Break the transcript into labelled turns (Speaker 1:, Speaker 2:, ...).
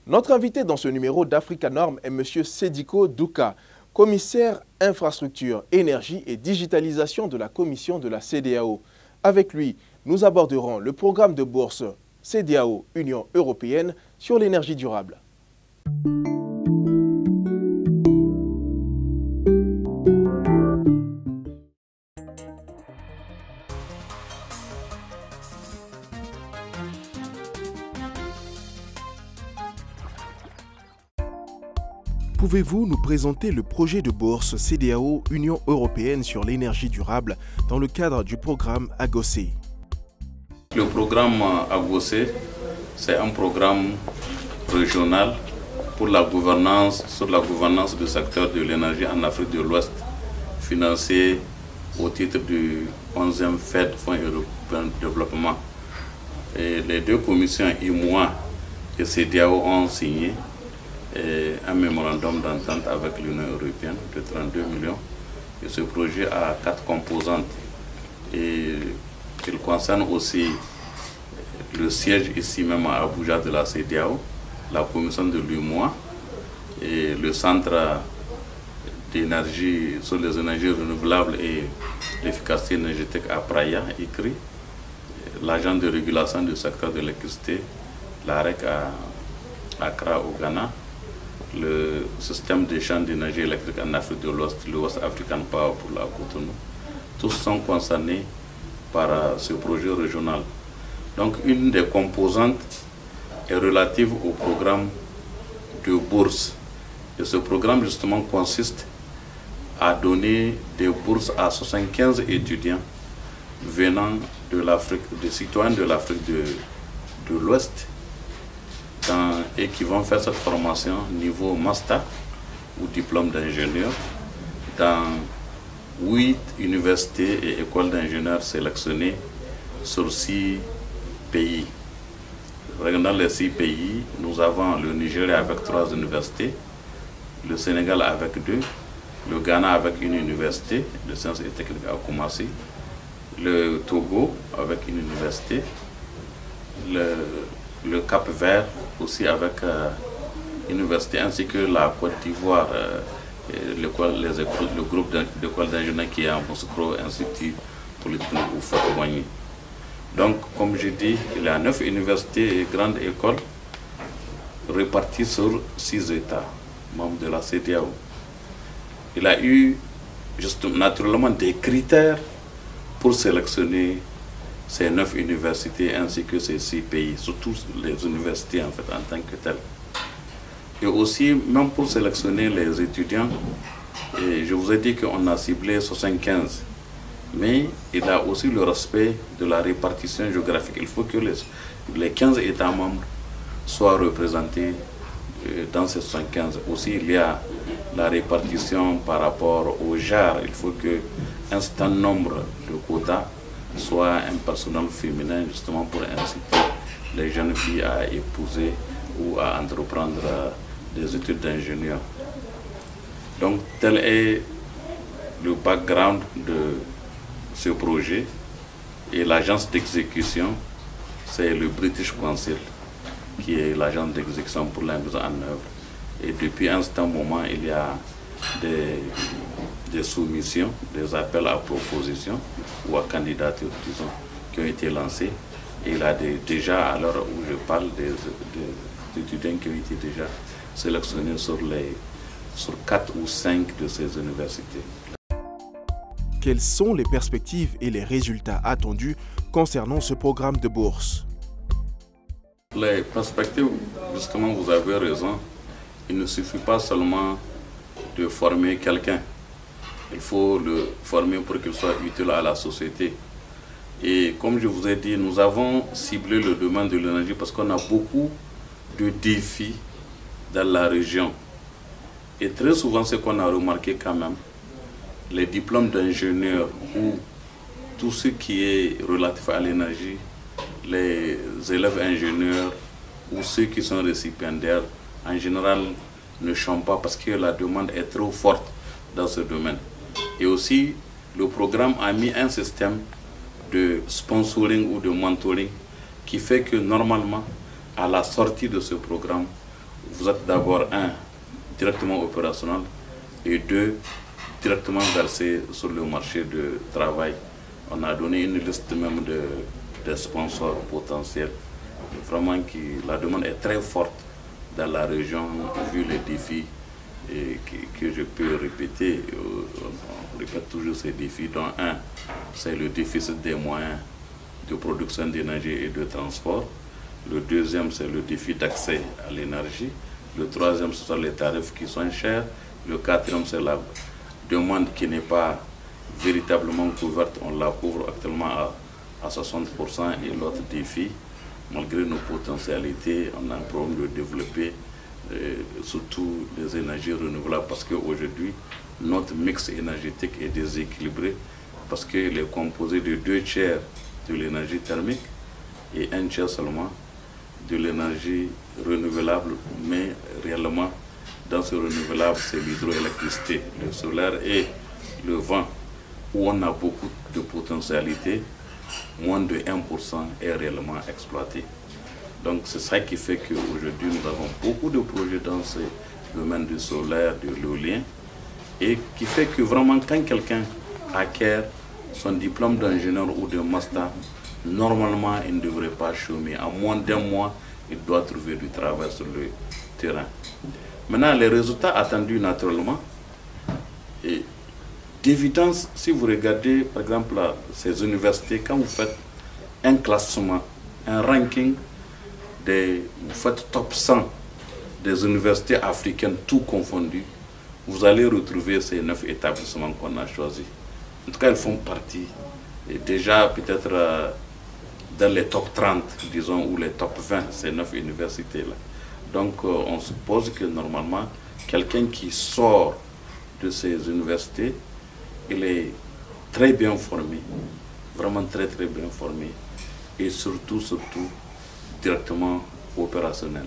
Speaker 1: Notre invité dans ce numéro d'Africa Norm est M. Sediko Douka, commissaire infrastructure, énergie et digitalisation de la commission de la CEDEAO. Avec lui, nous aborderons le programme de bourse CEDEAO Union européenne sur l'énergie durable. Pouvez-vous nous présenter le projet de bourse CEDEAO Union européenne sur l'énergie durable dans le cadre du programme AGOCE?
Speaker 2: Le programme AGOCE, c'est un programme régional pour la gouvernance, sur la gouvernance du secteur de l'énergie en Afrique de l'Ouest, financé au titre du 11e FED, Fonds européen de développement. Et les deux commissions IMOA et CEDEAO ont signé un mémorandum d'entente avec l'Union européenne de 32 millions. Et ce projet a 4 composantes. Et il concerne aussi le siège ici même à Abuja de la CEDEAO, la commission de l'UMOA et le centre d'énergie sur les énergies renouvelables et l'efficacité énergétique à Praia, ICRI, l'agence de régulation du secteur de l'électricité, l'AREC à Accra au Ghana, le système d'échange d'énergie électrique en Afrique de l'Ouest, le West African Power pour la Cotonou. Tous sont concernés par ce projet régional. Donc une des composantes est relative au programme de bourse. Et ce programme justement consiste à donner des bourses à 75 étudiants venant de l'Afrique, des citoyens de l'Afrique de l'Ouest, et qui vont faire cette formation niveau master ou diplôme d'ingénieur dans 8 universités et écoles d'ingénieurs sélectionnées sur 6 pays. Dans les 6 pays, nous avons le Nigeria avec 3 universités, le Sénégal avec 2, le Ghana avec une université de sciences et techniques à Kumasi, le Togo avec une université, le Cap-Vert aussi avec une université, ainsi que la Côte d'Ivoire, le groupe d'écoles d'ingénieurs qui est en Moscou, Institut Polytechnique ou Fort-Boigny. Donc, comme je dis, il y a 9 universités et grandes écoles réparties sur 6 États membres de la CEDEAO. Il a eu naturellement des critères pour sélectionner ces 9 universités ainsi que ces 6 pays, surtout les universités en fait en tant que telles. Et aussi, même pour sélectionner les étudiants, et je vous ai dit qu'on a ciblé 75, mais il a aussi le respect de la répartition géographique. Il faut que les 15 États membres soient représentés dans ces 75. Aussi, il y a la répartition par rapport au genre. Il faut qu'un certain nombre de quotas soit un personnel féminin, justement pour inciter les jeunes filles à épouser ou à entreprendre des études d'ingénieur. Donc tel est le background de ce projet, et l'agence d'exécution, c'est le British Council qui est l'agence d'exécution pour la mise en œuvre. Et depuis un certain moment, il y a des soumissions, des appels à propositions ou à candidature, disons, qui ont été lancés. Et il y a déjà, à l'heure où je parle, des étudiants qui ont été déjà sélectionnés sur 4 ou 5 de ces universités.
Speaker 1: Quelles sont les perspectives et les résultats attendus concernant ce programme de bourse?
Speaker 2: Les perspectives, justement, vous avez raison. Il ne suffit pas seulement de former quelqu'un. Il faut le former pour qu'il soit utile à la société. Et comme je vous ai dit, nous avons ciblé le domaine de l'énergie parce qu'on a beaucoup de défis dans la région. Et très souvent, ce qu'on a remarqué quand même, les diplômes d'ingénieurs ou tout ce qui est relatif à l'énergie, les élèves ingénieurs ou ceux qui sont récipiendaires, en général, ne chantent pas parce que la demande est trop forte dans ce domaine. Et aussi, le programme a mis un système de sponsoring ou de mentoring qui fait que normalement, à la sortie de ce programme, vous êtes d'abord, directement opérationnel, et 2, directement versé sur le marché du travail. On a donné une liste même de sponsors potentiels. Vraiment, la demande est très forte dans la région, vu les défis que je peux répéter. On répète toujours ces défis, dont un, c'est le déficit des moyens de production d'énergie et de transport. Le deuxième, c'est le défi d'accès à l'énergie. Le troisième, ce sont les tarifs qui sont chers. Le quatrième, c'est la demande qui n'est pas véritablement couverte. On la couvre actuellement à 60%. Et l'autre défi, malgré nos potentialités, on a un problème de développer surtout les énergies renouvelables, parce qu'aujourd'hui, notre mix énergétique est déséquilibré, parce qu'il est composé de 2 tiers de l'énergie thermique et 1 tiers seulement de l'énergie renouvelable. Mais réellement, dans ce renouvelable, c'est l'hydroélectricité, le solaire et le vent, où on a beaucoup de potentialités. Moins de 1% est réellement exploité. Donc c'est ça qui fait qu'aujourd'hui nous avons beaucoup de projets dans ce domaine du solaire, de l'éolien, et qui fait que vraiment quand quelqu'un acquiert son diplôme d'ingénieur ou de master, normalement il ne devrait pas chômer. En moins d'1 mois, il doit trouver du travail sur le terrain. Maintenant, les résultats attendus naturellement, et d'évidence, si vous regardez par exemple ces universités, quand vous faites un classement, un ranking, vous faites top 100 des universités africaines, tout confondu, vous allez retrouver ces 9 établissements qu'on a choisis. En tout cas, ils font partie, et déjà peut-être dans les top 30, disons, ou les top 20, ces 9 universités-là. Donc on suppose que normalement, quelqu'un qui sort de ces universités, il est très bien formé, vraiment très bien formé, et surtout directement opérationnel.